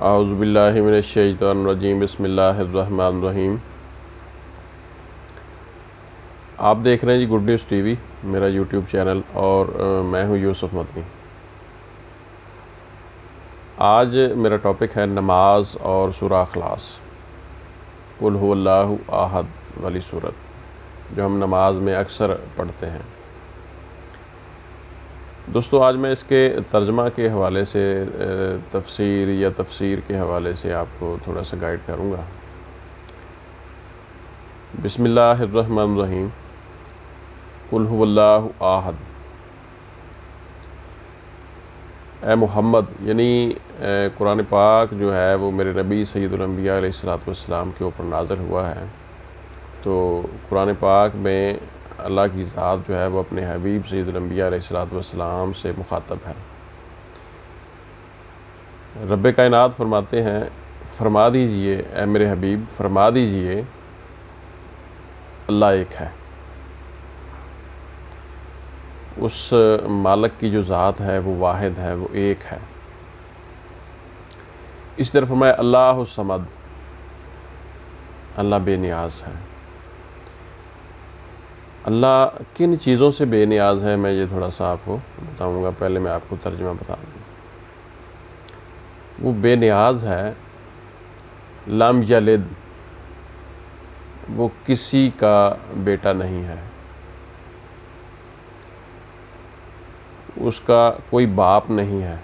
اعوذ باللہ من الشیطان الرجیم بسم اللہ الرحمن الرحیم۔ آپ دیکھ رہے ہیں جی گڈ نیوز ٹی وی، میرا یوٹیوب چینل، اور میں ہوں یوسف مدنی۔ آج میرا ٹاپک ہے نماز اور سورہ اخلاص، قل هو اللہ احد والی صورت، جو ہم نماز میں اکثر پڑھتے ہیں۔ دوستو، آج میں اس کے ترجمہ کے حوالے سے تفسیر کے حوالے سے آپ کو تھوڑا سا گائیڈ کروں گا۔ بسم اللہ الرحمن الرحیم۔ قل هو اللہ احد، اے محمد، یعنی قرآن پاک جو ہے وہ میرے نبی سید الانبیاء علیہ السلام کے اوپر نازل ہوا ہے۔ تو قرآن پاک میں اللہ کی ذات جو ہے وہ اپنے حبیب سید الانبیاء علیہ السلام سے مخاطب ہے۔ رب کائنات فرماتے ہیں، فرما دیجئے اے میرے حبیب، فرما دیجئے اللہ ایک ہے۔ اس مالک کی جو ذات ہے وہ واحد ہے، وہ ایک ہے۔ اس طرح فرمایا اللہ الصمد، اللہ بے نیاز ہے۔ اللہ کن چیزوں سے بے نیاز ہے، میں یہ تھوڑا سا آپ کو بتاؤں گا۔ پہلے میں آپ کو ترجمہ بتا دوں۔ وہ بے نیاز ہے، لم یلد، وہ کسی کا بیٹا نہیں ہے، اس کا کوئی باپ نہیں ہے۔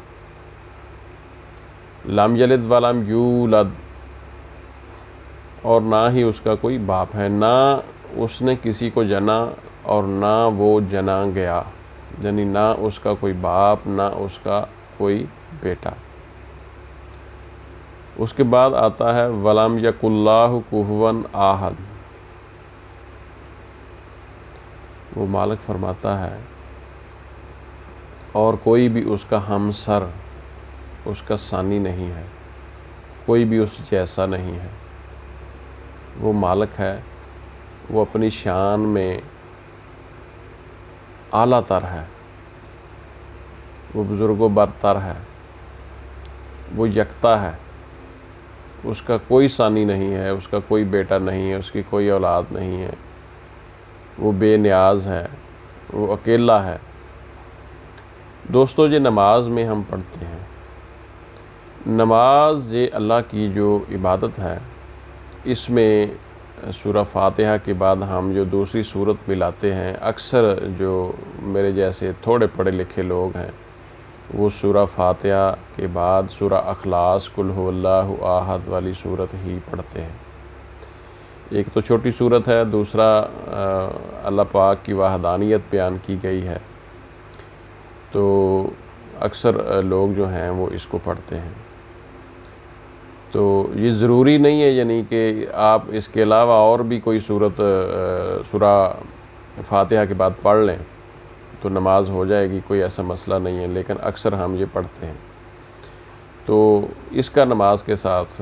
لم یلد ولم یولد، اور نہ ہی اس کا کوئی باپ ہے، نہ اس نے کسی کو جنا اور نہ وہ جنا گیا، یعنی نہ اس کا کوئی باپ نہ اس کا کوئی بیٹا۔ اس کے بعد آتا ہے ولم یک اللہ کفوا احد۔ وہ مالک فرماتا ہے اور کوئی بھی اس کا ہمسر، اس کا ثانی نہیں ہے، کوئی بھی اس جیسا نہیں ہے۔ وہ مالک ہے، وہ اپنی شان میں اعلیٰ تر ہے، وہ بزرگ و برتر ہے، وہ یکتا ہے، اس کا کوئی ثانی نہیں ہے، اس کا کوئی بیٹا نہیں ہے، اس کی کوئی اولاد نہیں ہے، وہ بے نیاز ہے، وہ اکیلا ہے۔ دوستو، یہ نماز میں ہم پڑھتے ہیں۔ نماز یہ اللہ کی جو عبادت ہے، اس میں سورہ فاتحہ کے بعد ہم جو دوسری صورت ملاتے ہیں، اکثر جو میرے جیسے تھوڑے پڑھے لکھے لوگ ہیں وہ سورہ فاتحہ کے بعد سورہ اخلاص قل هو اللہ احد والی صورت ہی پڑھتے ہیں۔ ایک تو چھوٹی صورت ہے، دوسرا اللہ پاک کی وحدانیت بیان کی گئی ہے، تو اکثر لوگ جو ہیں وہ اس کو پڑھتے ہیں۔ تو یہ ضروری نہیں ہے یعنی کہ آپ اس کے علاوہ اور بھی کوئی صورت سورہ فاتحہ کے بعد پڑھ لیں تو نماز ہو جائے گی، کوئی ایسا مسئلہ نہیں ہے، لیکن اکثر ہم یہ پڑھتے ہیں۔ تو اس کا نماز کے ساتھ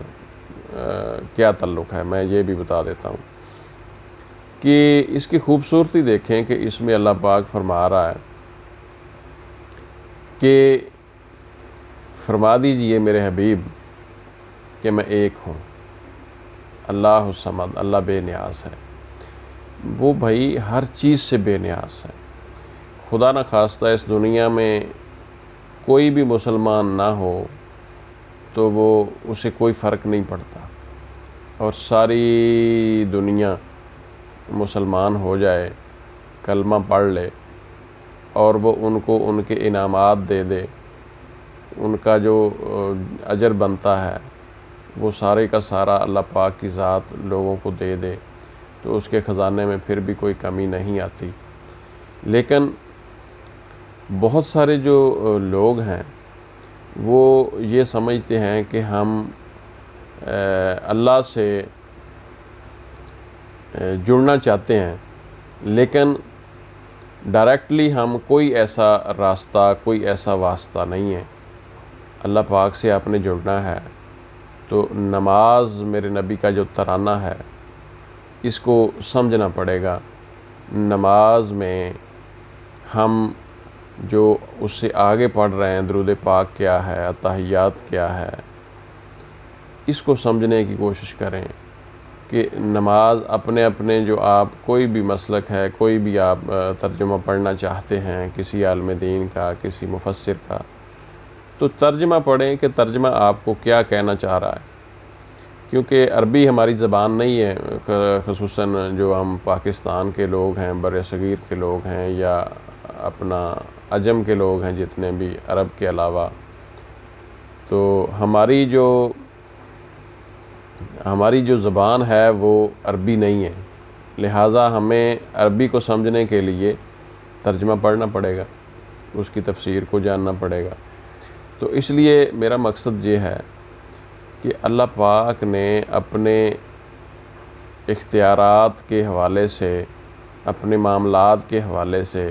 کیا تعلق ہے، میں یہ بھی بتا دیتا ہوں کہ اس کی خوبصورتی دیکھیں کہ اس میں اللہ پاک فرما رہا ہے کہ فرما دیجئے میرے حبیب کہ میں ایک ہوں، اللہ الصمد، اللہ بے نیاز ہے۔ وہ بھائی ہر چیز سے بے نیاز ہے۔ خدا نہ خواستہ اس دنیا میں کوئی بھی مسلمان نہ ہو تو وہ اسے کوئی فرق نہیں پڑتا، اور ساری دنیا مسلمان ہو جائے، کلمہ پڑھ لے، اور وہ ان کو ان کے انعامات دے دے، ان کا جو اجر بنتا ہے وہ سارے کا سارا اللہ پاک کی ذات لوگوں کو دے دے، تو اس کے خزانے میں پھر بھی کوئی کمی نہیں آتی۔ لیکن بہت سارے جو لوگ ہیں وہ یہ سمجھتے ہیں کہ ہم اللہ سے جڑنا چاہتے ہیں، لیکن ڈائریکٹلی ہم کوئی ایسا راستہ، کوئی ایسا واسطہ نہیں ہے۔ اللہ پاک سے آپ نے جڑنا ہے تو نماز میرے نبی کا جو ترانہ ہے اس کو سمجھنا پڑے گا۔ نماز میں ہم جو اس سے آگے پڑھ رہے ہیں، درود پاک کیا ہے، اتحیات کیا ہے، اس کو سمجھنے کی کوشش کریں کہ نماز اپنے اپنے جو آپ کوئی بھی مسلک ہے، کوئی بھی آپ ترجمہ پڑھنا چاہتے ہیں کسی عالم دین کا، کسی مفسر کا، تو ترجمہ پڑھیں کہ ترجمہ آپ کو کیا کہنا چاہ رہا ہے، کیونکہ عربی ہماری زبان نہیں ہے، خصوصاً جو ہم پاکستان کے لوگ ہیں، بر صغیر کے لوگ ہیں، یا اپنا عجم کے لوگ ہیں جتنے بھی عرب کے علاوہ، تو ہماری جو زبان ہے وہ عربی نہیں ہے، لہٰذا ہمیں عربی کو سمجھنے کے لیے ترجمہ پڑھنا پڑے گا، اس کی تفسیر کو جاننا پڑے گا۔ تو اس لیے میرا مقصد یہ ہے کہ اللہ پاک نے اپنے اختیارات کے حوالے سے، اپنے معاملات کے حوالے سے،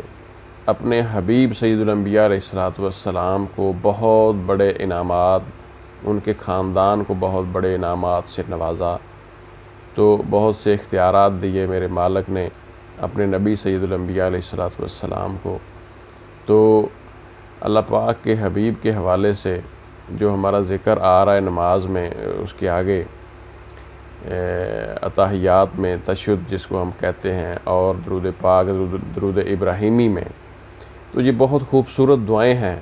اپنے حبیب سید الانبیاء علیہ السلام کو بہت بڑے انعامات، ان کے خاندان کو بہت بڑے انعامات سے نوازا، تو بہت سے اختیارات دیے میرے مالک نے اپنے نبی سید الانبیاء علیہ السلام کو۔ تو اللہ پاک کے حبیب کے حوالے سے جو ہمارا ذکر آ رہا ہے نماز میں، اس کے آگے اتحیات میں تشہد جس کو ہم کہتے ہیں، اور درود پاک، درود ابراہیمی میں، تو یہ بہت خوبصورت دعائیں ہیں،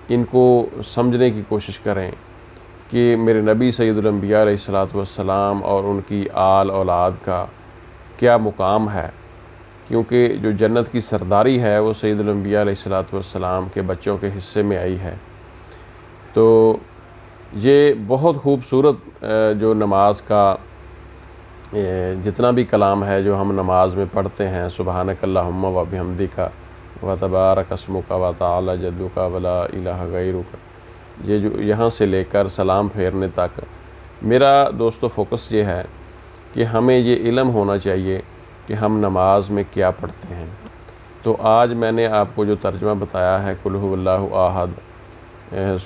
ان کو سمجھنے کی کوشش کریں کہ میرے نبی سید الانبیاء علیہ السلام اور ان کی آل اولاد کا کیا مقام ہے، کیونکہ جو جنت کی سرداری ہے وہ سید الانبیاء علیہ السلام کے بچوں کے حصے میں آئی ہے۔ تو یہ بہت خوبصورت جو نماز کا جتنا بھی کلام ہے جو ہم نماز میں پڑھتے ہیں، سبحانک اللہم و بحمدک و تبارک اسمک و تعالی جدک ولا الہ غیرک، یہ جو یہاں سے لے کر سلام پھیرنے تک، میرا دوستو فوکس یہ ہے کہ ہمیں یہ علم ہونا چاہیے کہ ہم نماز میں کیا پڑھتے ہیں۔ تو آج میں نے آپ کو جو ترجمہ بتایا ہے قل ھو اللہ احد،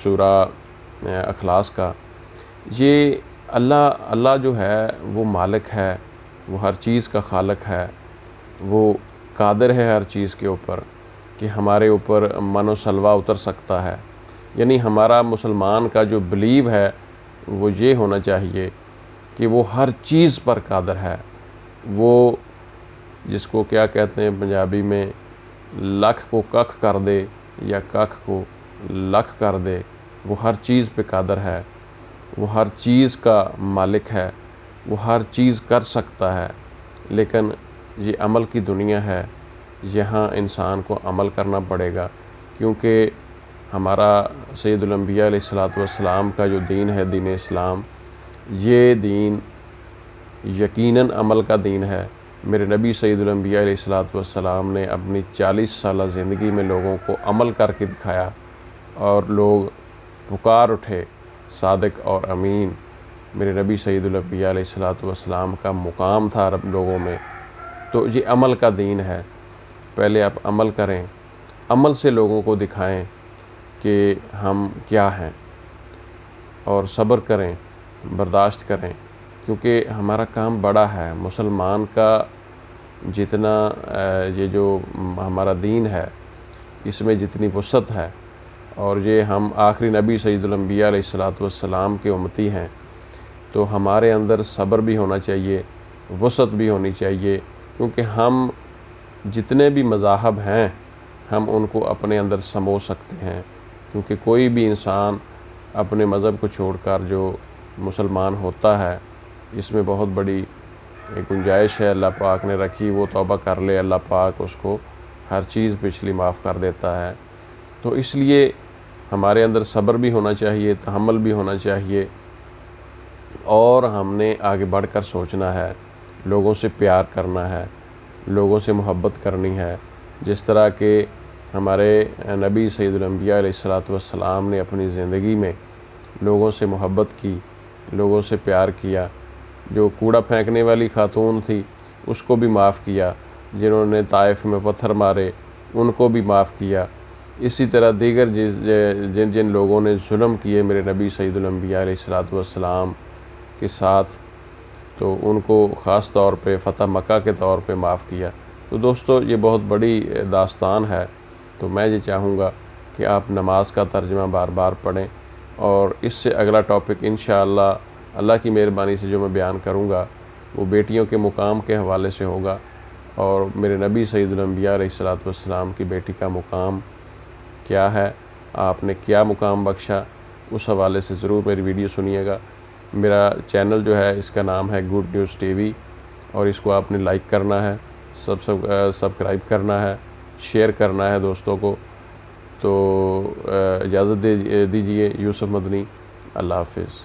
سورہ اخلاص کا، یہ اللہ جو ہے وہ مالک ہے، وہ ہر چیز کا خالق ہے، وہ قادر ہے ہر چیز کے اوپر کہ ہمارے اوپر من و سلوہ اتر سکتا ہے۔ یعنی ہمارا مسلمان کا جو بلیو ہے وہ یہ ہونا چاہیے کہ وہ ہر چیز پر قادر ہے، وہ جس کو کیا کہتے ہیں پنجابی میں، لکھ کو ککھ کر دے یا ککھ کو لکھ کر دے، وہ ہر چیز پہ قادر ہے، وہ ہر چیز کا مالک ہے، وہ ہر چیز کر سکتا ہے۔ لیکن یہ عمل کی دنیا ہے، یہاں انسان کو عمل کرنا پڑے گا، کیونکہ ہمارا سید الانبیاء علیہ السلام کا جو دین ہے، دین اسلام، یہ دین یقیناً عمل کا دین ہے۔ میرے نبی سید الانبیاء علیہ السلام نے اپنی 40 سالہ زندگی میں لوگوں کو عمل کر کے دکھایا، اور لوگ پکار اٹھے صادق اور امین۔ میرے نبی سید الانبیاء علیہ السلام کا مقام تھا عرب لوگوں میں۔ تو یہ عمل کا دین ہے، پہلے آپ عمل کریں، عمل سے لوگوں کو دکھائیں کہ ہم کیا ہیں، اور صبر کریں، برداشت کریں، کیونکہ ہمارا کام بڑا ہے۔ مسلمان کا جتنا یہ جو ہمارا دین ہے، اس میں جتنی وسعت ہے، اور یہ ہم آخری نبی سید الانبیاء علیہ السلام کے امتی ہیں، تو ہمارے اندر صبر بھی ہونا چاہیے، وسعت بھی ہونی چاہیے، کیونکہ ہم جتنے بھی مذاہب ہیں ہم ان کو اپنے اندر سمو سکتے ہیں، کیونکہ کوئی بھی انسان اپنے مذہب کو چھوڑ کر جو مسلمان ہوتا ہے، اس میں بہت بڑی گنجائش ہے اللہ پاک نے رکھی، وہ توبہ کر لے، اللہ پاک اس کو ہر چیز پچھلی معاف کر دیتا ہے۔ تو اس لیے ہمارے اندر صبر بھی ہونا چاہیے، تحمل بھی ہونا چاہیے، اور ہم نے آگے بڑھ کر سوچنا ہے، لوگوں سے پیار کرنا ہے، لوگوں سے محبت کرنی ہے، جس طرح کہ ہمارے نبی سید الانبیاء علیہ السلام نے اپنی زندگی میں لوگوں سے محبت کی، لوگوں سے پیار کیا۔ جو کوڑا پھینکنے والی خاتون تھی اس کو بھی معاف کیا، جنہوں نے طائف میں پتھر مارے ان کو بھی معاف کیا، اسی طرح دیگر جن لوگوں نے ظلم کیے میرے نبی سید الانبیاء علیہ السلام کے ساتھ، تو ان کو خاص طور پہ فتح مکہ کے طور پہ معاف کیا۔ تو دوستو یہ بہت بڑی داستان ہے، تو میں یہ چاہوں گا کہ آپ نماز کا ترجمہ بار بار پڑھیں، اور اس سے اگلا ٹاپک انشاءاللہ اللہ کی مہربانی سے جو میں بیان کروں گا وہ بیٹیوں کے مقام کے حوالے سے ہوگا، اور میرے نبی سید الانبیاء علیہ الصلوۃ والسلام کی بیٹی کا مقام کیا ہے، آپ نے کیا مقام بخشا، اس حوالے سے ضرور میری ویڈیو سنیے گا۔ میرا چینل جو ہے اس کا نام ہے گڈ نیوز ٹی وی، اور اس کو آپ نے لائک کرنا ہے، سبسکرائب کرنا ہے، شیئر کرنا ہے دوستوں کو۔ تو اجازت دیجیے، یوسف مدنی، اللہ حافظ۔